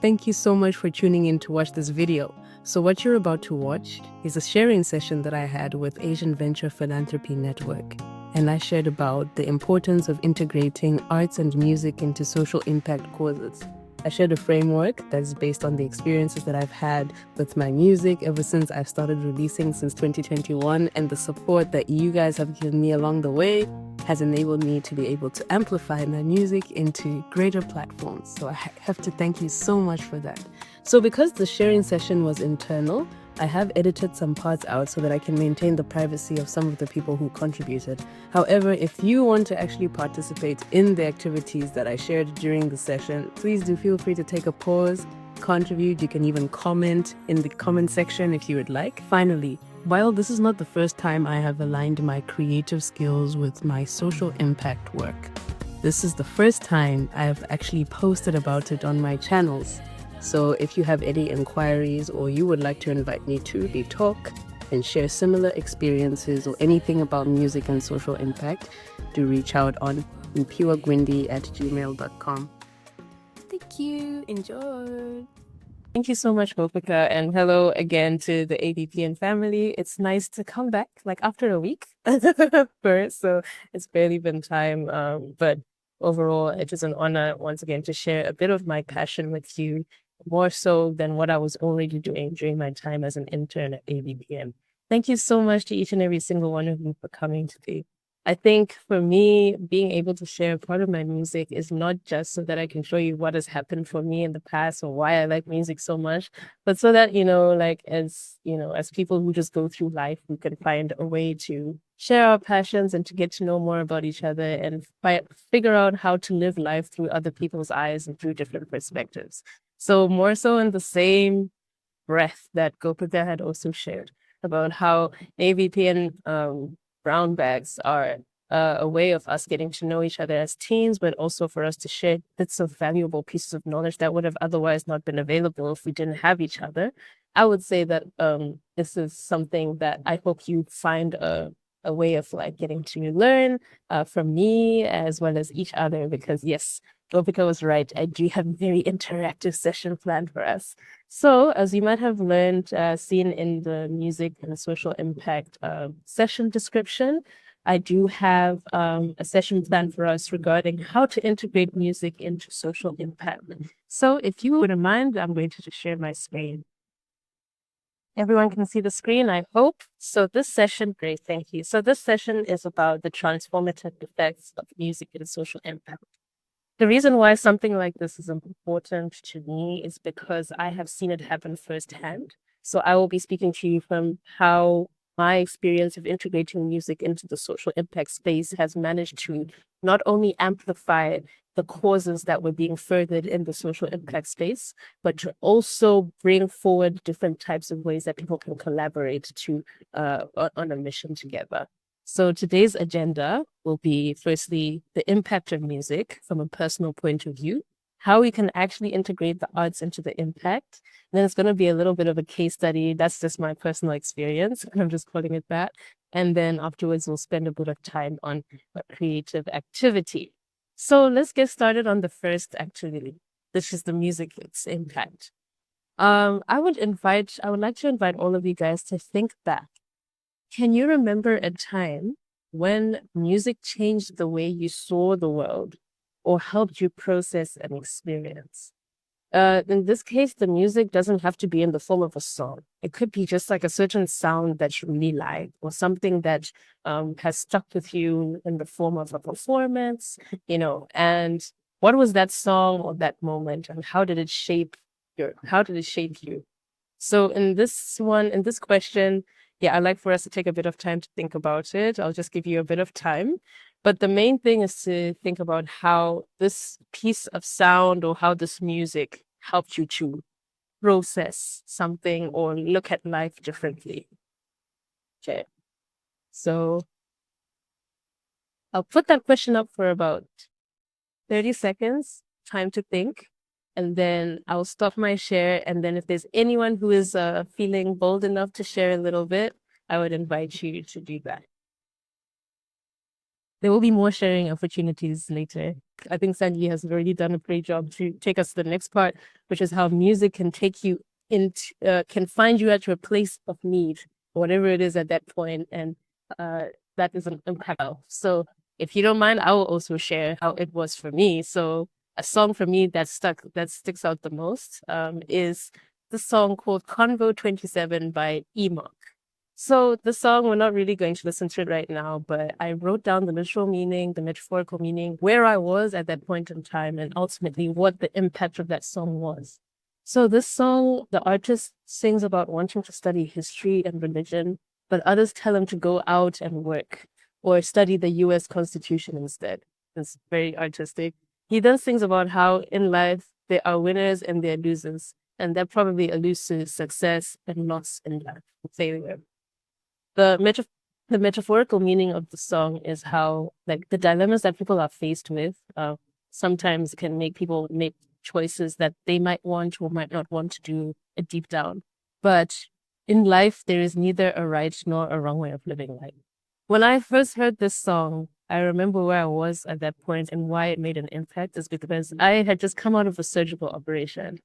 Thank you so much for tuning in to watch this video. So what you're about to watch is a sharing session that I had with Asian Venture Philanthropy Network. And I shared about the importance of integrating arts and music into social impact causes. I shared a framework that is based on the experiences that I've had with my music ever since I've started releasing since 2021, and the support that you guys have given me along the way has enabled me to be able to amplify my music into greater platforms. So I have to thank you so much for that. So because the sharing session was internal, I have edited some parts out so that I can maintain the privacy of some of the people who contributed. However, if you want to actually participate in the activities that I shared during the session, please do feel free to take a pause, contribute. You can even comment in the comment section if you would like. Finally, while this is not the first time I have aligned my creative skills with my social impact work, this is the first time I have actually posted about it on my channels. So if you have any inquiries or you would like to invite me to the talk and share similar experiences or anything about music and social impact, do reach out on mpiwagwindi@gmail.com. Thank you. Enjoy. Thank you so much, Mopika, and hello again to the AVPN family. It's nice to come back like after a week first, so it's barely been time, but overall it is an honor once again to share a bit of my passion with you, more so than what I was already doing during my time as an intern at AVPN. Thank you so much to each and every single one of you for coming today. I think for me, being able to share part of my music is not just so that I can show you what has happened for me in the past or why I like music so much, but so that, as people who just go through life, we can find a way to share our passions and to get to know more about each other and figure out how to live life through other people's eyes and through different perspectives. So more so in the same breath that Gopika had also shared about how AVPN brown bags are a way of us getting to know each other as teens, but also for us to share bits of valuable pieces of knowledge that would have otherwise not been available if we didn't have each other. I would say that this is something that I hope you find a way of like getting to learn from me as well as each other, because yes, Gopika was right. I do have a very interactive session planned for us. So, as you might have learned, seen in the music and social impact session description, I do have a session planned for us regarding how to integrate music into social impact. So, if you wouldn't mind, I'm going to just share my screen. Everyone can see the screen, I hope. So this session, great, thank you. So this session is about the transformative effects of music and social impact. The reason why something like this is important to me is because I have seen it happen firsthand. So I will be speaking to you from how my experience of integrating music into the social impact space has managed to not only amplify the causes that were being furthered in the social impact space, but to also bring forward different types of ways that people can collaborate on a mission together. So today's agenda will be firstly the impact of music from a personal point of view, how we can actually integrate the arts into the impact. And then it's going to be a little bit of a case study. That's just my personal experience. I'm just calling it that. And then afterwards, we'll spend a bit of time on a creative activity. So let's get started on the first activity, which is the music, its impact. I would like to invite all of you guys to think back. Can you remember a time when music changed the way you saw the world or helped you process an experience? In this case, the music doesn't have to be in the form of a song. It could be just like a certain sound that you really like or something that has stuck with you in the form of a performance, and what was that song or that moment and how did it shape you? So in this question, yeah, I'd like for us to take a bit of time to think about it. I'll just give you a bit of time. But the main thing is to think about how this piece of sound or how this music helped you to process something or look at life differently. Okay. So I'll put that question up for about 30 seconds, time to think. And then I'll stop my share. And then if there's anyone who is feeling bold enough to share a little bit, I would invite you to do that. There will be more sharing opportunities later. I think Sandy has already done a great job to take us to the next part, which is how music can take you into, can find you at your place of need, whatever it is at that point, and that is an impact. So if you don't mind, I will also share how it was for me. So a song for me that sticks out the most is the song called Convo 27 by Enoch. So the song, we're not really going to listen to it right now, but I wrote down the literal meaning, the metaphorical meaning, where I was at that point in time, and ultimately what the impact of that song was. So this song, the artist sings about wanting to study history and religion, but others tell him to go out and work or study the US Constitution instead. It's very artistic. He then sings about how in life there are winners and there are losers, and that probably alludes to success and loss in life, failure. The metaphorical meaning of the song is how like the dilemmas that people are faced with sometimes can make people make choices that they might want or might not want to do deep down. But in life, there is neither a right nor a wrong way of living life. When I first heard this song, I remember where I was at that point and why it made an impact is because I had just come out of a surgical operation.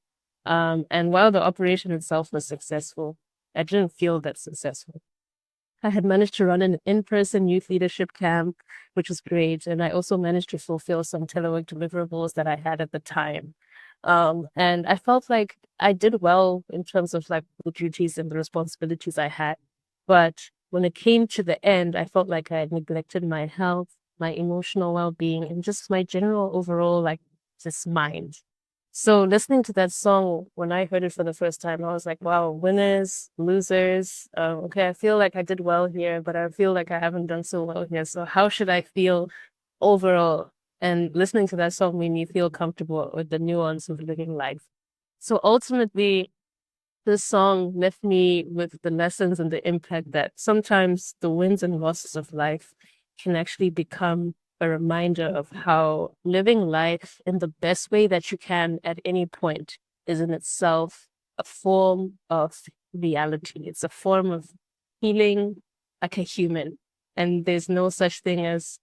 And while the operation itself was successful, I didn't feel that successful. I had managed to run an in-person youth leadership camp, which was great. And I also managed to fulfill some telework deliverables that I had at the time. And I felt like I did well in terms of like the duties and the responsibilities I had. But when it came to the end, I felt like I had neglected my health, my emotional well-being, and just my general overall, like, just mind. So listening to that song, when I heard it for the first time, I was like, wow, winners, losers. Okay, I feel like I did well here, but I feel like I haven't done so well here. So how should I feel overall? And listening to that song made me feel comfortable with the nuance of living life. So ultimately, this song left me with the lessons and the impact that sometimes the wins and losses of life can actually become a reminder of how living life in the best way that you can at any point is in itself a form of reality. It's a form of healing like a human. And there's no such thing as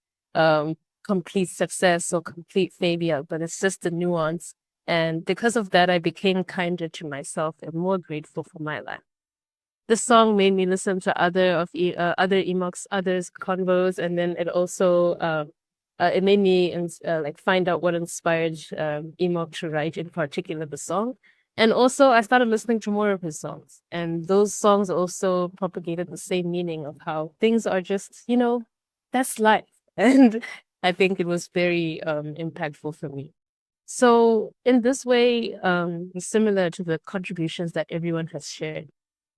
complete success or complete failure, but it's just a nuance. And because of that, I became kinder to myself and more grateful for my life. This song made me listen to other Enoch's others convos, and then it also it made me like find out what inspired Enoch to write in particular the song. And also I started listening to more of his songs, and those songs also propagated the same meaning of how things are just, that's life. And I think it was very impactful for me. So in this way, similar to the contributions that everyone has shared,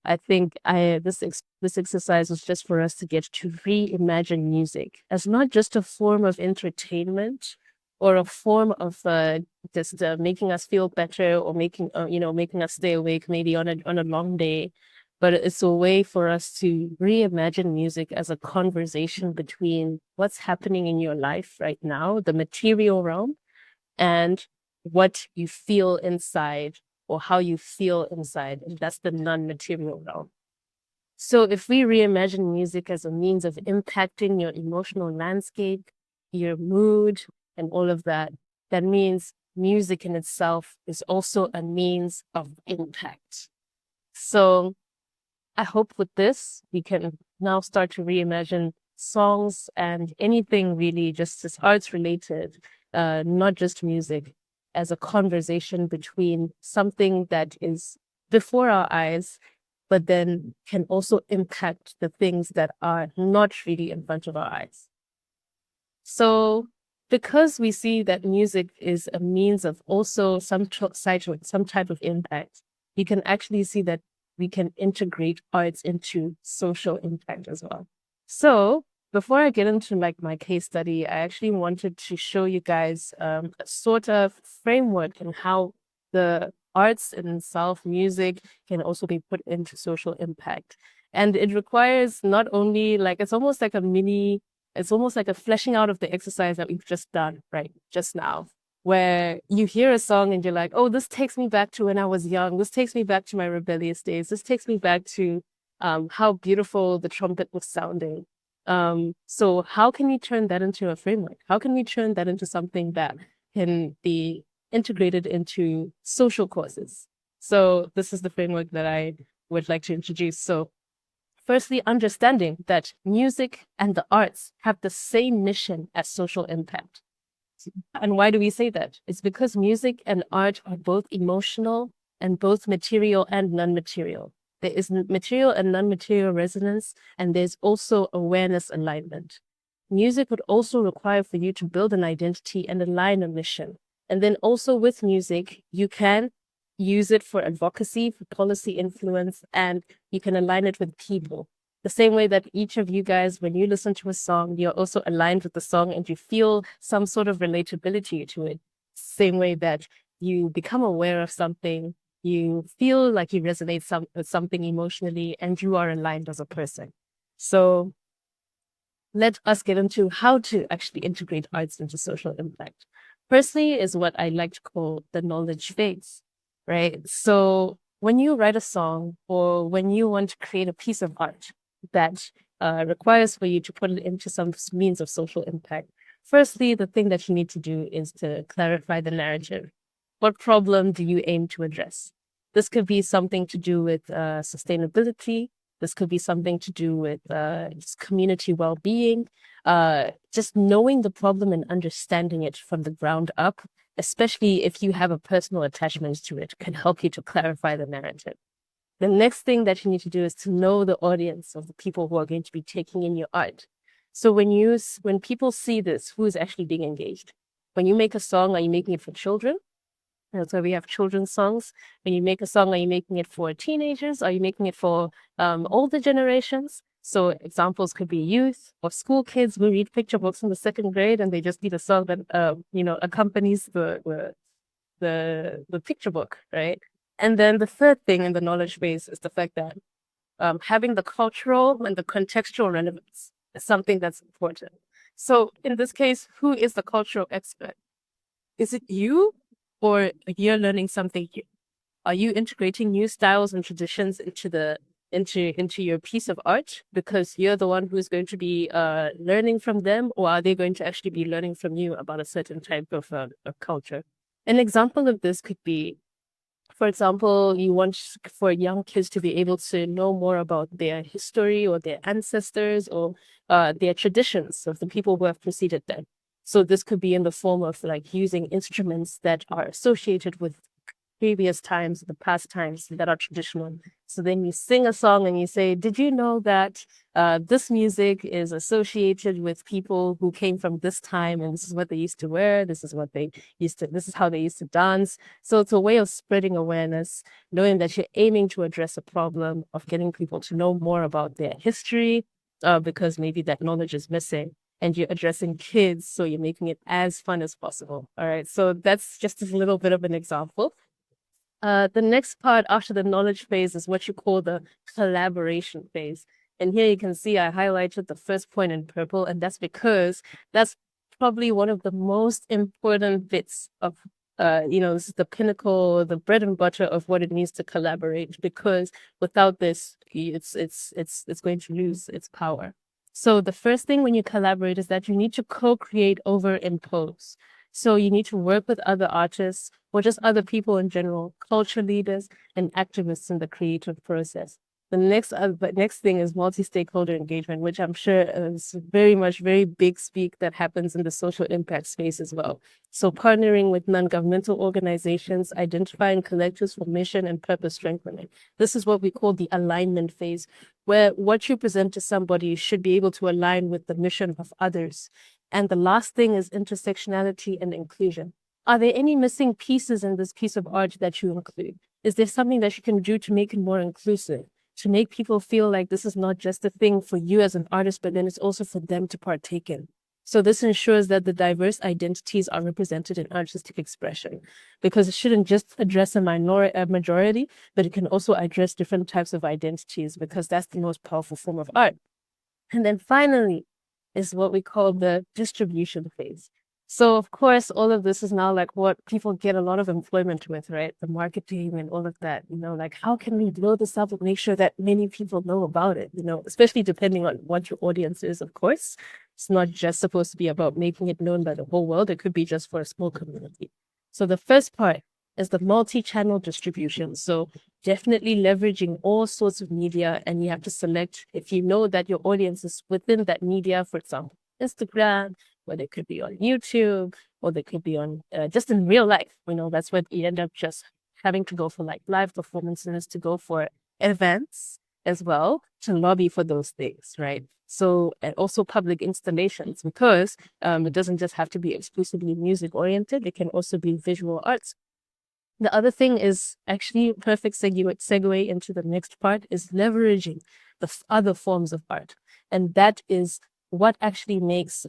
I think this exercise was just for us to get to reimagine music as not just a form of entertainment or a form of just making us feel better or making us stay awake maybe on a long day, but it's a way for us to reimagine music as a conversation between what's happening in your life right now, the material realm, and what you feel inside or how you feel inside. And that's the non-material realm. So if we reimagine music as a means of impacting your emotional landscape, your mood, and all of that, that means music in itself is also a means of impact. So I hope with this, we can now start to reimagine songs and anything really just as arts related, not just music, as a conversation between something that is before our eyes, but then can also impact the things that are not really in front of our eyes. So because we see that music is a means of also some type of impact, we can actually see that we can integrate arts into social impact as well. So before I get into like my case study, I actually wanted to show you guys a sort of framework and how the arts in itself, music, can also be put into social impact. And it requires not only like, it's almost like a fleshing out of the exercise that we've just done, right, just now, where you hear a song and you're like, oh, this takes me back to when I was young. This takes me back to my rebellious days. This takes me back to how beautiful the trumpet was sounding. So how can we turn that into a framework? How can we turn that into something that can be integrated into social causes? So this is the framework that I would like to introduce. So firstly, understanding that music and the arts have the same mission as social impact. And why do we say that? It's because music and art are both emotional and both material and non-material. There is material and non-material resonance, and there's also awareness alignment. Music would also require for you to build an identity and align a mission. And then also with music, you can use it for advocacy, for policy influence, and you can align it with people. The same way that each of you guys, when you listen to a song, you're also aligned with the song and you feel some sort of relatability to it. Same way that you become aware of something, you feel like you resonate with something emotionally, and you are aligned as a person. So let us get into how to actually integrate arts into social impact. Firstly is what I like to call the knowledge phase, right? So when you write a song or when you want to create a piece of art that requires for you to put it into some means of social impact, firstly, the thing that you need to do is to clarify the narrative. What problem do you aim to address? This could be something to do with sustainability. This could be something to do with just community well-being. Just knowing the problem and understanding it from the ground up, especially if you have a personal attachment to it, can help you to clarify the narrative. The next thing that you need to do is to know the audience of the people who are going to be taking in your art. So when people see this, who is actually being engaged? When you make a song, are you making it for children? That's why we have children's songs. When you make a song, are you making it for teenagers? Are you making it for older generations? So examples could be youth or school kids who read picture books in the second grade and they just need a song that accompanies the picture book, right? And then the third thing in the knowledge base is the fact that having the cultural and the contextual relevance is something that's important. So in this case, who is the cultural expert? Is it you, or you're learning something new? Are you integrating new styles and traditions into your piece of art because you're the one who's going to be learning from them, or are they going to actually be learning from you about a certain type of culture? An example of this could be, for example, you want for young kids to be able to know more about their history or their ancestors or their traditions of the people who have preceded them. So this could be in the form of like using instruments that are associated with previous times, the past times that are traditional. So then you sing a song and you say, did you know that this music is associated with people who came from this time and this is what they used to wear, this is how they used to dance. So it's a way of spreading awareness, knowing that you're aiming to address a problem of getting people to know more about their history, because maybe that knowledge is missing. And you're addressing kids, so you're making it as fun as possible. All right, so that's just a little bit of an example. The next part after the knowledge phase is what you call the collaboration phase. And here you can see I highlighted the first point in purple, and that's because that's probably one of the most important bits of, this is the pinnacle, the bread and butter of what it means to collaborate, because without this, it's going to lose its power. So the first thing when you collaborate is that you need to co-create over impose. So you need to work with other artists or just other people in general, culture leaders and activists in the creative process. The next thing is multi-stakeholder engagement, which I'm sure is very big speak that happens in the social impact space as well. So partnering with non-governmental organizations, identifying collectives for mission and purpose strengthening. This is what we call the alignment phase, where what you present to somebody should be able to align with the mission of others. And the last thing is intersectionality and inclusion. Are there any missing pieces in this piece of art that you include? Is there something that you can do to make it more inclusive, to make people feel like this is not just a thing for you as an artist, but then it's also for them to partake in? So this ensures that the diverse identities are represented in artistic expression, because it shouldn't just address a majority, but it can also address different types of identities, because that's the most powerful form of art. And then finally is what we call the distribution phase. So of course, all of this is now like what people get a lot of employment with, right? The marketing and all of that, like how can we blow this up and make sure that many people know about it, especially depending on what your audience is, of course. It's not just supposed to be about making it known by the whole world. It could be just for a small community. So the first part is the multi-channel distribution. So definitely leveraging all sorts of media, and you have to select if you know that your audience is within that media, for example, Instagram, whether it could be on YouTube or they could be on just in real life. That's what you end up just having to go for, like live performances, to go for events as well, to lobby for those things, right? So, and also public installations, because it doesn't just have to be exclusively music oriented, it can also be visual arts. The other thing is actually perfect segue into the next part, is leveraging the other forms of art. And that is what actually makes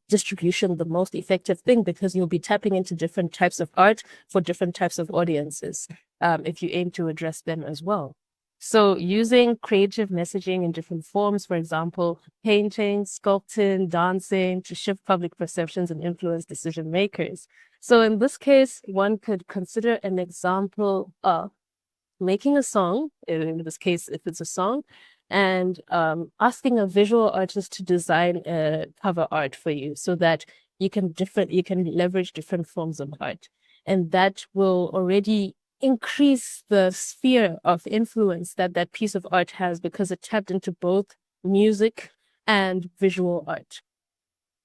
distribution the most effective thing, because you'll be tapping into different types of art for different types of audiences if you aim to address them as well. So using creative messaging in different forms, for example, painting, sculpting, dancing, to shift public perceptions and influence decision makers. So in this case, one could consider an example of making a song, in this case, if it's a song, and asking a visual artist to design a cover art for you, so that you can leverage different forms of art. And that will already increase the sphere of influence that that piece of art has, because it tapped into both music and visual art.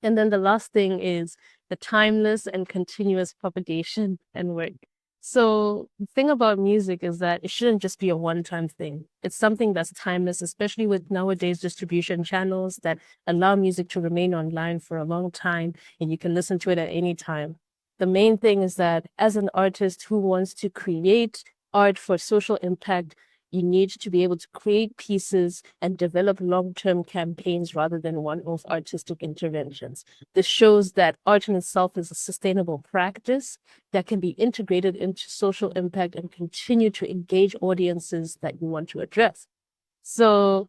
And then the last thing is the timeless and continuous propagation and work. So the thing about music is that it shouldn't just be a one-time thing. It's something that's timeless, especially with nowadays distribution channels that allow music to remain online for a long time, and you can listen to it at any time. The main thing is that as an artist who wants to create art for social impact, you need to be able to create pieces and develop long-term campaigns rather than one-off artistic interventions. This shows that art in itself is a sustainable practice that can be integrated into social impact and continue to engage audiences that you want to address. So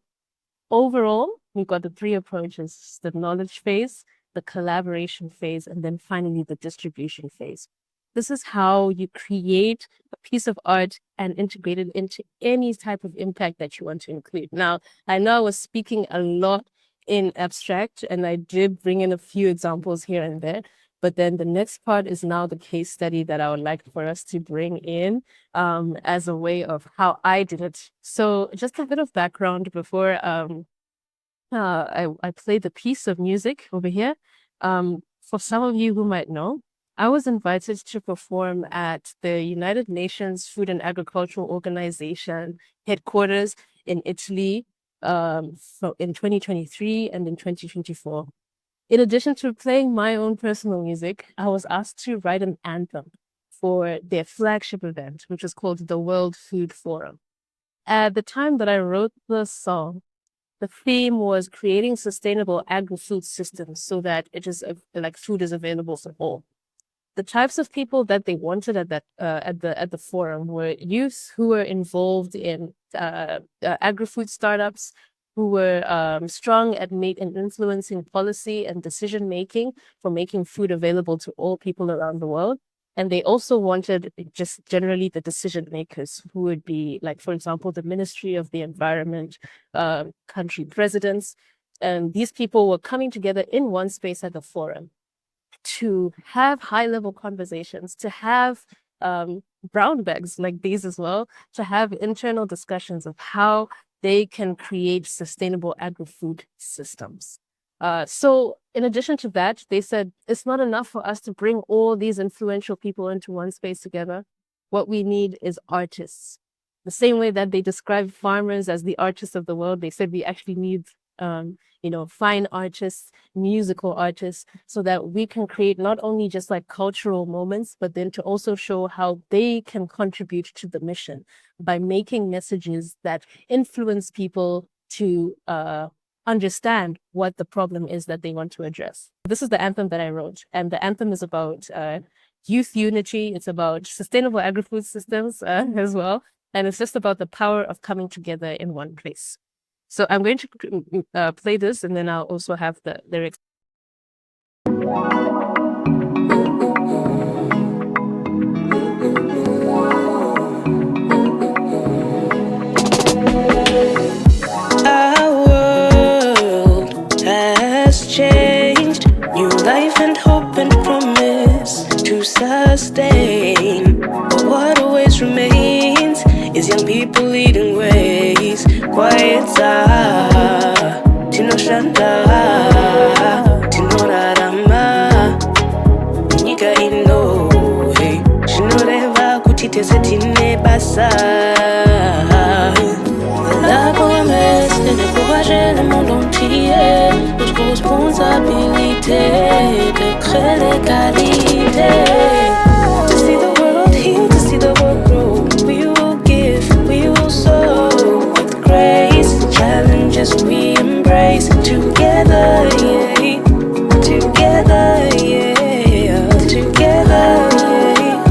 overall, we've got the three approaches: the knowledge phase, the collaboration phase, and then finally the distribution phase. This is how you create a piece of art and integrate it into any type of impact that you want to include. Now, I know I was speaking a lot in abstract, and I did bring in a few examples here and there, but then the next part is now the case study that I would like for us to bring in as a way of how I did it. So just a bit of background before I played the piece of music over here. For some of you who might know, I was invited to perform at the United Nations Food and Agricultural Organization headquarters in Italy in 2023 and in 2024. In addition to playing my own personal music, I was asked to write an anthem for their flagship event, which is called the World Food Forum. At the time that I wrote the song, the theme was creating sustainable agri-food systems so that it is like food is available for all. The types of people that they wanted at the forum were youth who were involved in agri-food startups, who were strong at influencing policy and decision making for making food available to all people around the world. And they also wanted just generally the decision makers, who would be, like, for example, the Ministry of the Environment, country presidents. And these people were coming together in one space at the forum to have high-level conversations, to have brown bags like these as well, to have internal discussions of how they can create sustainable agri-food systems. So in addition to that, they said, it's not enough for us to bring all these influential people into one space together. What we need is artists. The same way that they describe farmers as the artists of the world, they said we actually need fine artists, musical artists, so that we can create not only just like cultural moments, but then to also show how they can contribute to the mission by making messages that influence people to understand what the problem is that they want to address. This is the anthem that I wrote, and the anthem is about youth unity. It's about sustainable agri-food systems as well. And it's just about the power of coming together in one place. So I'm going to play this, and then I'll also have the lyrics. sustain. But what always remains is young people leading ways. Quiet Tino Shanta, Tino Rarama, Nika Ino, hey, Shinoreva Kutite Tine Basa. La promesse de décourager le monde entier, notre responsabilité de créer l'égalité. To see the world heal, to see the world grow, we will give, we will sow with grace. Challenges we embrace together, yeah. Together, yeah. Together, yeah.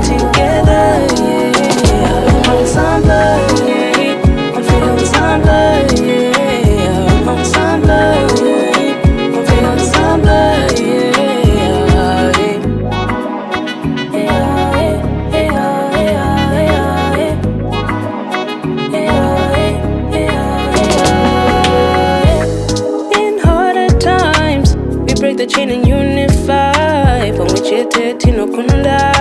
Together, yeah. Ensemble, yeah. On fait ensemble, yeah. Ensemble, yeah. On fait ensemble, yeah. In harder times, we break the chain and unify. Pamochete tino kunda,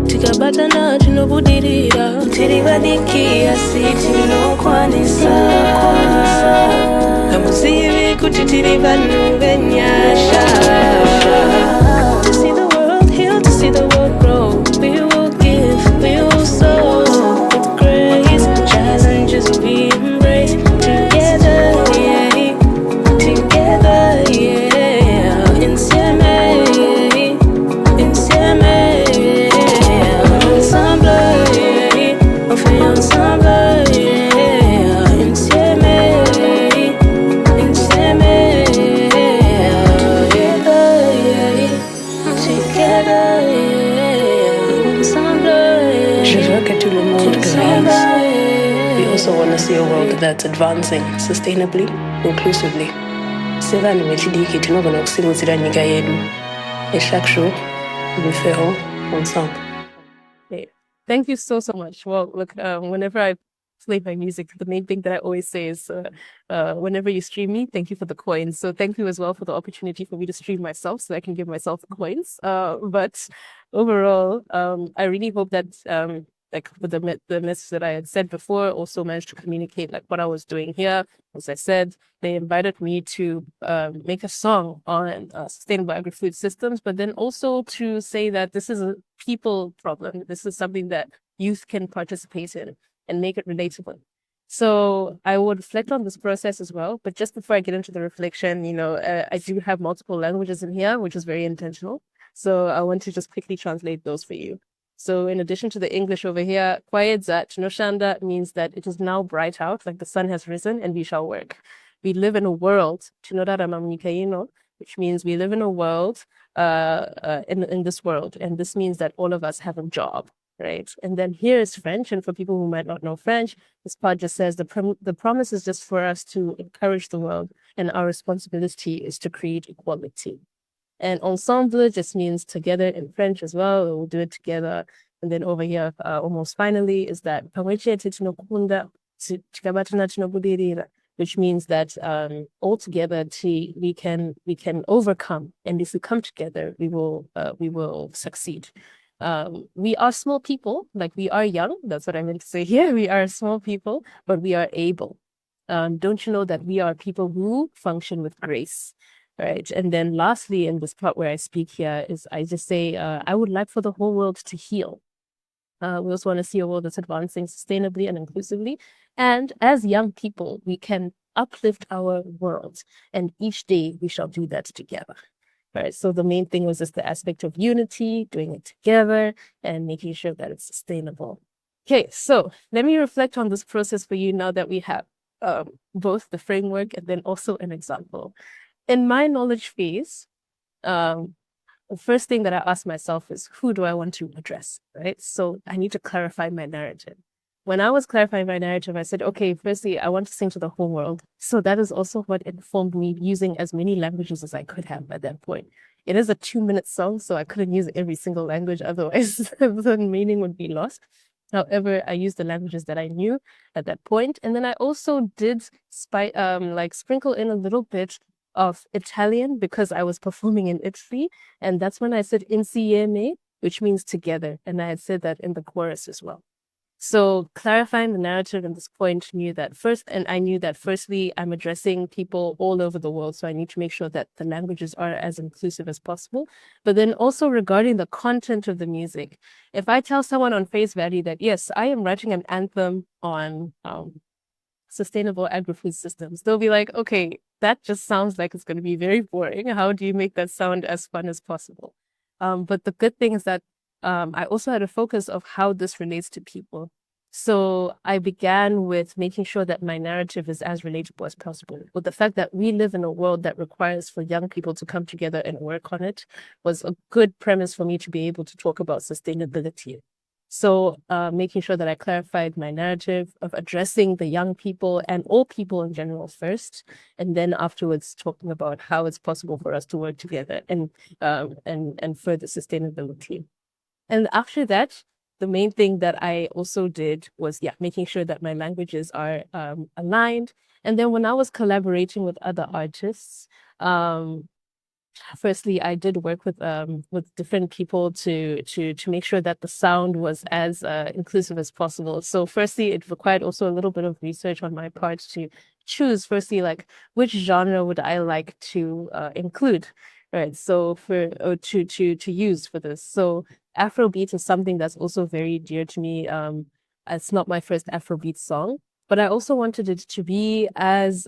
tikabatana tino budirira, tiribadikia si tino kwanisa. Kamuzivi kutitiribantu benyasha. To see the world heal, to see the world grow, we will give, we will sow with grace. Challenges we embrace together, yeah. Together, yeah. Insieme, insieme, yeah. Ensemble, yeah. On fait ensemble, yeah. Insieme, insieme, yeah. Together, yeah. Together, yeah. Ensemble, yeah. Je veux que tout le monde grandisse. We also want to see a world that's advancing sustainably, inclusively. C'est là le métier qui est nous avons aussi nous irons yedu. Et chaque jour, nous le ferons ensemble. Okay. Thank you so much. Well, look, whenever I play my music, the main thing that I always say is, whenever you stream me, thank you for the coins. So thank you as well for the opportunity for me to stream myself, so I can give myself the coins. But overall, I really hope that like with the message that I had said before, also managed to communicate like what I was doing here. As I said, they invited me to make a song on sustainable agri-food systems, but then also to say that this is a people problem. This is something that youth can participate in and make it relatable. So I would reflect on this process as well. But just before I get into the reflection, I do have multiple languages in here, which is very intentional. So I want to just quickly translate those for you. So in addition to the English over here, Kwayedza Chinoshanda means that it is now bright out, like the sun has risen, and we shall work. We live in a world, Chinodara Mamnikaino, which means we live in a world, in this world. And this means that all of us have a job, right? And then here is French. And for people who might not know French, this part just says the promise is just for us to encourage the world, and our responsibility is to create equality. And ensemble just means together in French as well. We'll do it together. And then over here, almost finally, is that which means that all together we can overcome. And if we come together, we will succeed. We are small people, like we are young. That's what I meant to say here. We are small people, but we are able. Don't you know that we are people who function with grace? Right. And then lastly, in this part where I speak here, is I just say, I would like for the whole world to heal. We also want to see a world that's advancing sustainably and inclusively. And as young people, we can uplift our world. And each day we shall do that together. Right. So the main thing was just the aspect of unity, doing it together, and making sure that it's sustainable. Okay, so let me reflect on this process for you now that we have both the framework and then also an example. In my knowledge phase, the first thing that I ask myself is, who do I want to address, right? So I need to clarify my narrative. When I was clarifying my narrative, I said, okay, firstly, I want to sing to the whole world. So that is also what informed me using as many languages as I could have at that point. It is a 2-minute song, so I couldn't use every single language, otherwise the meaning would be lost. However, I used the languages that I knew at that point. And then I also did sprinkle in a little bit of Italian because I was performing in Italy. And that's when I said insieme, which means together. And I had said that in the chorus as well. So clarifying the narrative at this point knew that first, and I knew that firstly, I'm addressing people all over the world. So I need to make sure that the languages are as inclusive as possible. But then also regarding the content of the music, if I tell someone on face value that, yes, I am writing an anthem on sustainable agri-food systems, they'll be like, okay, that just sounds like it's going to be very boring. How do you make that sound as fun as possible? But the good thing is that I also had a focus of how this relates to people. So I began with making sure that my narrative is as relatable as possible. With the fact that we live in a world that requires for young people to come together and work on it was a good premise for me to be able to talk about sustainability. So making sure that I clarified my narrative of addressing the young people and all people in general first, and then afterwards talking about how it's possible for us to work together and further sustainability. And after that, the main thing that I also did was, making sure that my languages are aligned. And then when I was collaborating with other artists, firstly, I did work with different people to make sure that the sound was as inclusive as possible. So firstly, it required also a little bit of research on my part to choose firstly, like which genre would I like to include, right? So to use for this. So Afrobeat is something that's also very dear to me. It's not my first Afrobeat song, but I also wanted it to be as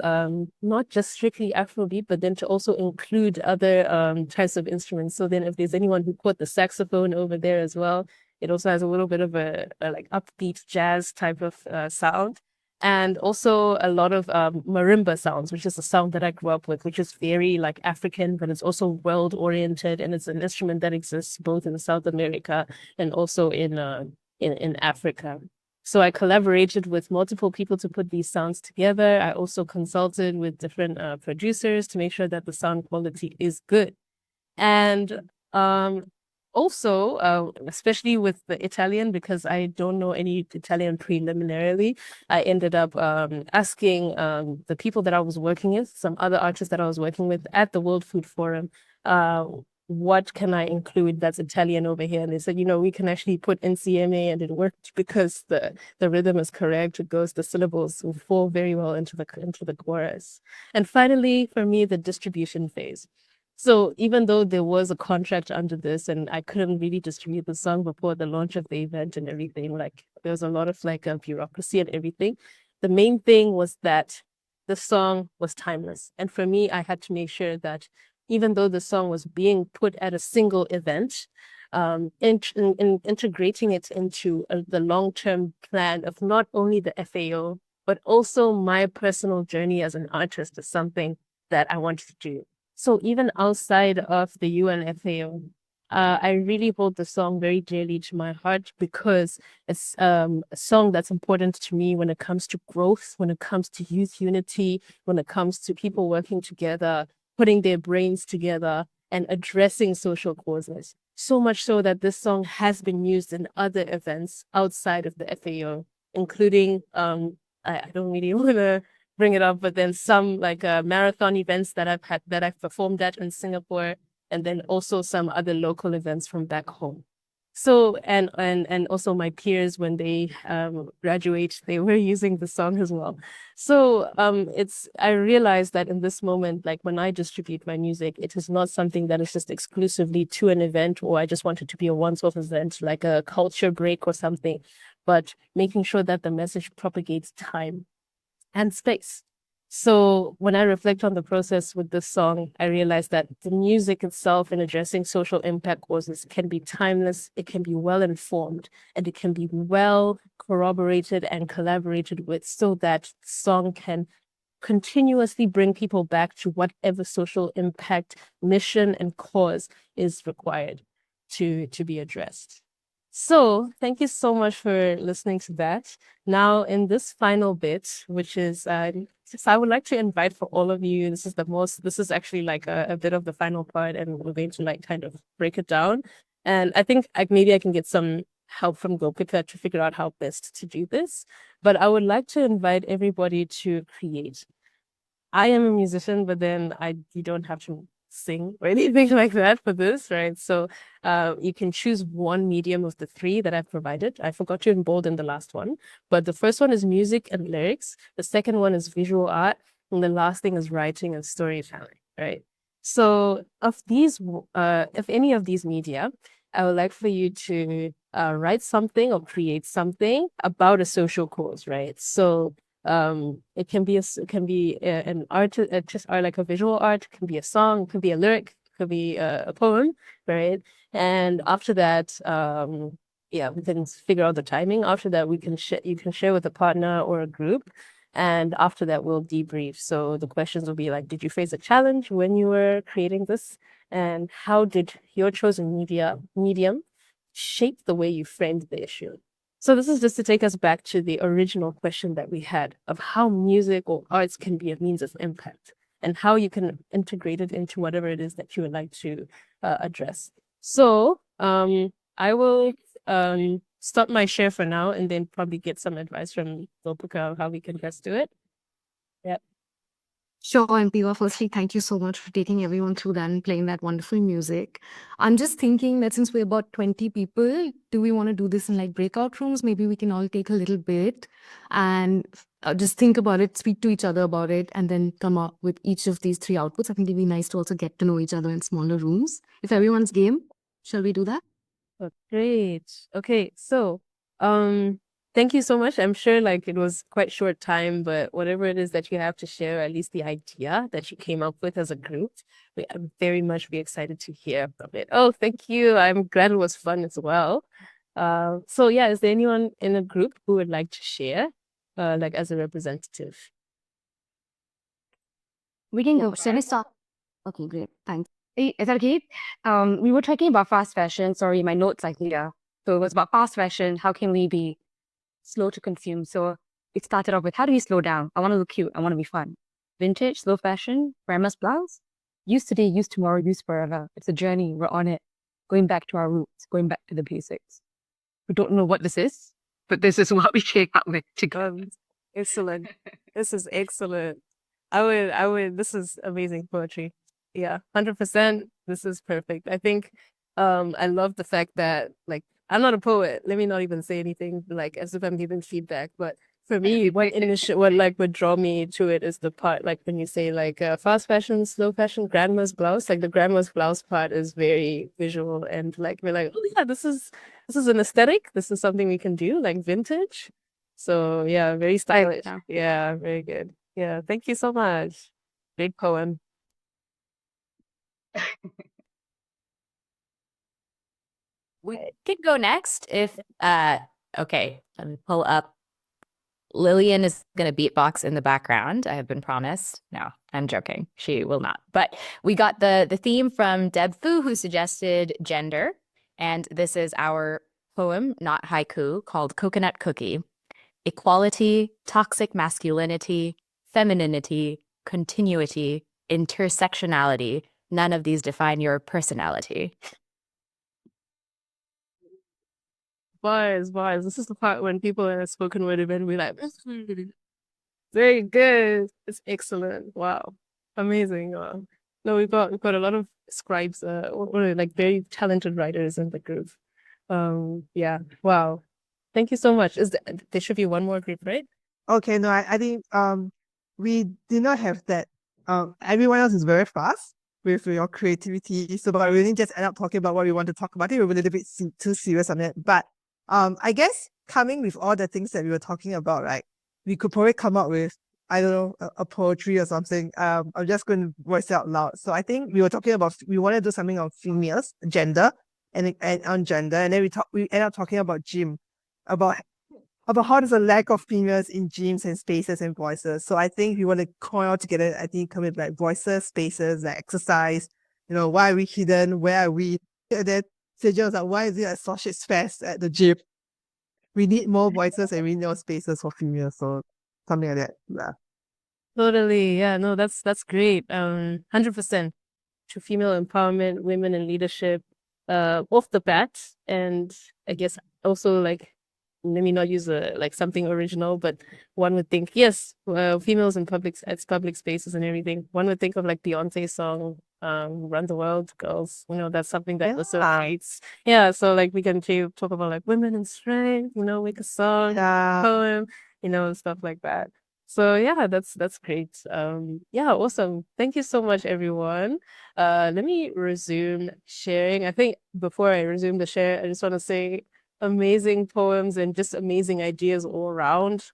not just strictly Afrobeat, but then to also include other types of instruments. So then if there's anyone who caught the saxophone over there as well, it also has a little bit of a like upbeat jazz type of sound. And also a lot of marimba sounds, which is a sound that I grew up with, which is very like African, but it's also world oriented. And it's an instrument that exists both in South America and also in Africa. So I collaborated with multiple people to put these sounds together. I also consulted with different producers to make sure that the sound quality is good. And also, especially with the Italian, because I don't know any Italian preliminarily, I ended up asking the people that I was working with, some other artists that I was working with at the World Food Forum, what can I include that's Italian over here? And they said, we can actually put NCMA, and it worked because the rhythm is correct. It goes, the syllables will fall very well into the chorus. And finally, for me, the distribution phase. So even though there was a contract under this and I couldn't really distribute the song before the launch of the event and everything, like there was a lot of like bureaucracy and everything, the main thing was that the song was timeless. And for me, I had to make sure that even though the song was being put at a single event, integrating it into the long-term plan of not only the FAO, but also my personal journey as an artist is something that I wanted to do. So even outside of the UN FAO, I really hold the song very dearly to my heart because it's a song that's important to me when it comes to growth, when it comes to youth unity, when it comes to people working together, putting their brains together and addressing social causes. So much so that this song has been used in other events outside of the FAO, including, I don't really want to bring it up, but then some like marathon events that I've performed at in Singapore, and then also some other local events from back home. So and also my peers when they graduate, they were using the song as well. So I realized that in this moment, like when I distribute my music, it is not something that is just exclusively to an event or I just want it to be a once-off event, like a culture break or something, but making sure that the message propagates time and space. So when I reflect on the process with this song, I realize that the music itself in addressing social impact causes can be timeless, it can be well informed, and it can be well corroborated and collaborated with so that the song can continuously bring people back to whatever social impact, mission, and cause is required to be addressed. So thank you so much for listening to that. Now, in this final bit, which is, so I would like to invite for all of you, this is actually like a bit of the final part, and we're going to like kind of break it down. And I think maybe I can get some help from Gopika to figure out how best to do this. But I would like to invite everybody to create. I am a musician, but then you don't have to sing or anything like that for this, right? So you can choose one medium of the three that I've provided. I forgot to bold in the last one, but the first one is music and lyrics. The second one is visual art. And the last thing is writing and storytelling, right? So of these, if any of these media, I would like for you to write something or create something about a social cause, right? So it can be an art, just art, like a visual art, it can be a song, it could be a lyric, it could be a poem, right? And after that, yeah, we can figure out the timing. After that, you can share with a partner or a group. And after that, we'll debrief. So the questions will be like, did you face a challenge when you were creating this? And how did your chosen medium shape the way you framed the issue? So this is just to take us back to the original question that we had of how music or arts can be a means of impact and how you can integrate it into whatever it is that you would like to address. So I will stop my share for now and then probably get some advice from Gopika on how we can best do it. Yep. Sure, Mpiwa. Firstly, thank you so much for taking everyone through that and playing that wonderful music. I'm just thinking that since we're about 20 people, do we want to do this in like breakout rooms? Maybe we can all take a little bit and just think about it, speak to each other about it, and then come up with each of these three outputs. I think it'd be nice to also get to know each other in smaller rooms. If everyone's game, shall we do that? Oh, great. Okay, so thank you so much. I'm sure like it was quite short time, but whatever it is that you have to share, at least the idea that you came up with as a group, I'm very much be excited to hear from it. Oh, thank you. I'm glad it was fun as well. So yeah, is there anyone in a group who would like to share, like as a representative? We can go. Shall I start? Okay, great. Thanks. Hey, is that okay? We were talking about fast fashion. Sorry, my notes are here. So it was about fast fashion. How can we be slow to consume? So it started off with, how do we slow down? I want to look cute. I want to be fun. Vintage, slow fashion, grandma's blouse. Use today, use tomorrow, use forever. It's a journey. We're on it. Going back to our roots, going back to the basics. We don't know what this is, but this is what we came up with to go. Excellent. This is excellent. This is amazing poetry. Yeah, 100%. This is perfect. I think, I love the fact that, like, I'm not a poet. Let me not even say anything, like, as if I'm giving feedback. But for me, what would draw me to it is the part, like, when you say, like, fast fashion, slow fashion, grandma's blouse. Like, the grandma's blouse part is very visual. And, like, we're like, oh, yeah, this is an aesthetic. This is something we can do, like, vintage. So, yeah, very stylish. Yeah, very good. Yeah, thank you so much. Great poem. We could go next if okay, let me pull up. Lillian is going to beatbox in the background. I have been promised. No, I'm joking. She will not. But we got the theme from Deb Fu, who suggested gender. And this is our poem, not haiku, called Coconut Cookie. Equality, toxic masculinity, femininity, continuity, intersectionality. None of these define your personality. Bars. This is the part when people in a spoken word event be like, very good. It's excellent. Wow. Amazing. Wow. No, we've got a lot of scribes, or like very talented writers in the group. Yeah. Wow. Thank you so much. There should be one more group, right? Okay, no, I think we did not have that. Everyone else is very fast with your creativity. So but we didn't just end up talking about what we want to talk about. I think we were a little bit too serious on it. But I guess coming with all the things that we were talking about, right? We could probably come up with, I don't know, a poetry or something. I'm just going to voice it out loud. So I think we were talking about, we want to do something on females, gender, and on gender, and then we end up talking about gym, about how there's a lack of females in gyms and spaces and voices. So I think if you want to coin all together, I think come with like voices, spaces, like exercise, why are we hidden? Where are we? And then Sejong was like, why is it a sausage fest at the gym? We need more voices and we need more spaces for females. So something like that. Yeah. Totally. Yeah, no, that's great. 100% to female empowerment, women in leadership, off the bat. And I guess also like, let me not use like something original, but one would think, yes, females in public spaces and everything. One would think of like Beyonce's song, Run the World Girls. That's something that associates. Yeah, so like we can talk about like women and strength, make a song, poem, stuff like that. So yeah, that's great. Yeah, awesome. Thank you so much, everyone. Let me resume sharing. I think before I resume the share, I just want to say amazing poems and just amazing ideas all around.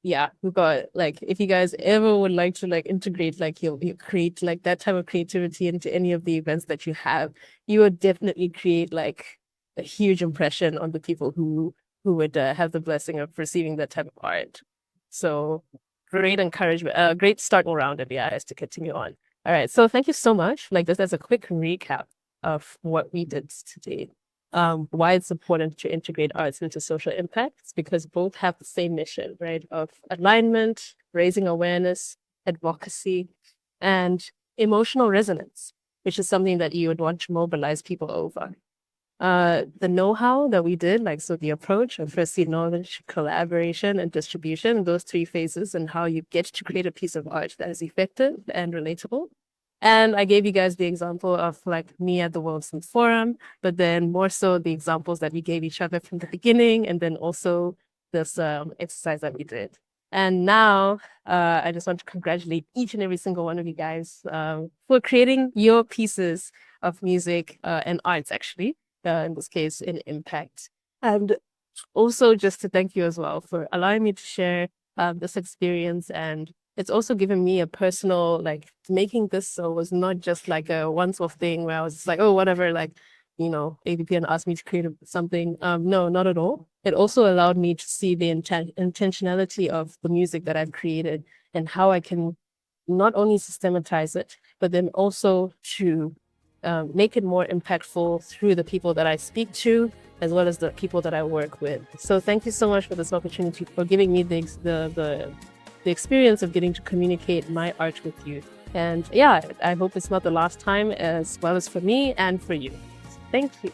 Yeah, we've got like if you guys ever would like to like integrate like you create like that type of creativity into any of the events that you have, you would definitely create like a huge impression on the people who would have the blessing of receiving that type of art. So great encouragement, great start all around it, yeah, as to continue on. All right, so thank you so much. Like this as a quick recap of what we did today. Why it's important to integrate arts into social impacts, because both have the same mission, right? Of alignment, raising awareness, advocacy, and emotional resonance, which is something that you would want to mobilize people over. The know-how that we did, like, so the approach of firstly knowledge, collaboration, and distribution, those three phases, and how you get to create a piece of art that is effective and relatable. And I gave you guys the example of like me at the World Sin Forum, but then more so the examples that we gave each other from the beginning, and then also this exercise that we did. And now I just want to congratulate each and every single one of you guys for creating your pieces of music and arts, actually, in this case, in impact. And also just to thank you as well for allowing me to share this experience. And it's also given me a personal, like, making this so was not just like a once-off thing where I was just like, oh, whatever, like, AVPN asked me to create something. No, not at all. It also allowed me to see the intentionality of the music that I've created and how I can not only systematize it, but then also to make it more impactful through the people that I speak to, as well as the people that I work with. So thank you so much for this opportunity, for giving me the experience of getting to communicate my art with you. And yeah, I hope it's not the last time, as well as for me and for you. Thank you.